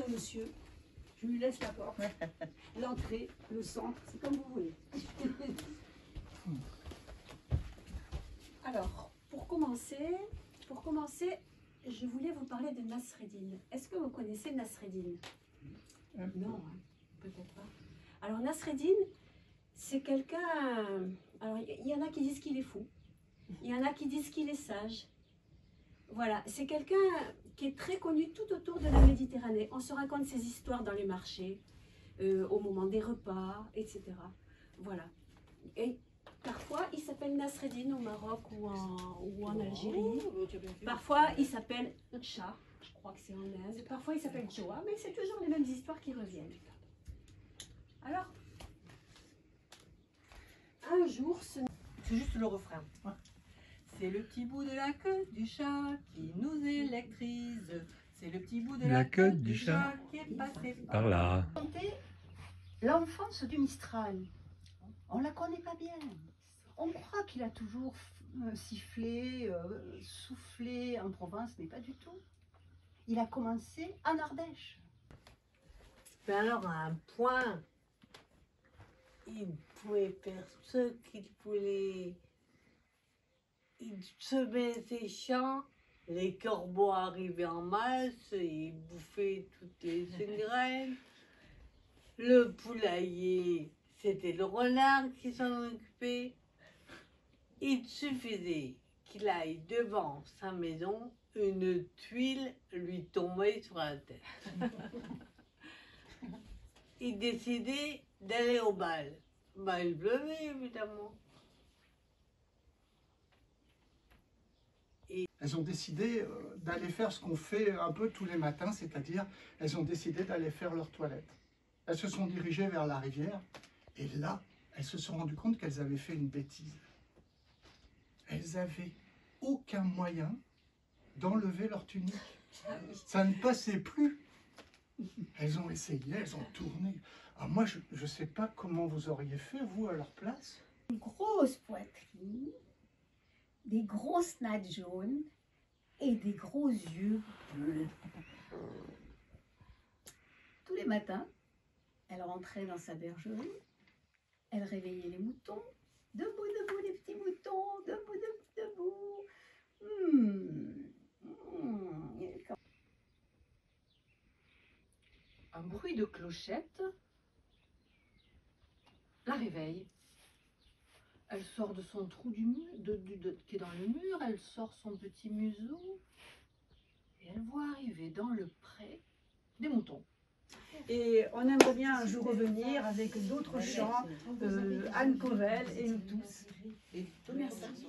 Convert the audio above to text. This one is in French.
un monsieur, je lui laisse la porte, l'entrée, le centre, c'est comme vous voulez. Alors, pour commencer, je voulais vous parler de Nasreddin. Est-ce que vous connaissez Nasreddin? Non, hein, peut-être pas. Alors Nasreddin, c'est quelqu'un... Alors il y en a qui disent qu'il est fou, il y en a qui disent qu'il est sage. Voilà, c'est quelqu'un qui est très connu tout autour de la Méditerranée. On se raconte ses histoires dans les marchés, au moment des repas, etc. Voilà. Et parfois, il s'appelle Nasreddin au Maroc ou en Algérie. Parfois, il s'appelle Shah, je crois que c'est en Inde. Parfois, il s'appelle Joa, mais c'est toujours les mêmes histoires qui reviennent. Alors, un jour, c'est juste le refrain. C'est le petit bout de la queue du chat qui nous électrise. C'est le petit bout de la queue du chat qui est passé par là. L'enfance du Mistral, on la connaît pas bien. On croit qu'il a toujours sifflé, soufflé en Provence, mais pas du tout. Il a commencé en Ardèche. Mais alors, à un point, il pouvait faire ce qu'il voulait. Il semait ses champs, les corbeaux arrivaient en masse, ils bouffaient toutes les graines. Le poulailler, c'était le renard qui s'en occupait. Il suffisait qu'il aille devant sa maison, une tuile lui tombait sur la tête. Il décidait d'aller au bal. Ben, il pleuvait, évidemment. Elles ont décidé d'aller faire ce qu'on fait un peu tous les matins, c'est-à-dire elles ont décidé d'aller faire leur toilette. Elles se sont dirigées vers la rivière et là, elles se sont rendues compte qu'elles avaient fait une bêtise. Elles n'avaient aucun moyen d'enlever leur tunique. Ça ne passait plus. Elles ont essayé, elles ont tourné. Alors moi, je ne sais pas comment vous auriez fait, vous, à leur place. Une grosse poitrine, des grosses nattes jaunes et des gros yeux bleus. Tous les matins, elle rentrait dans sa bergerie, elle réveillait les moutons. Debout, debout, les petits moutons, debout, debout, debout. Un bruit de clochette la réveille. Elle sort de son trou du mur, qui est dans le mur, elle sort son petit museau et elle voit arriver dans le pré des moutons. Et on aimerait bien un jour revenir avec d'autres chants, Anne Covell et nous tous. Et Merci.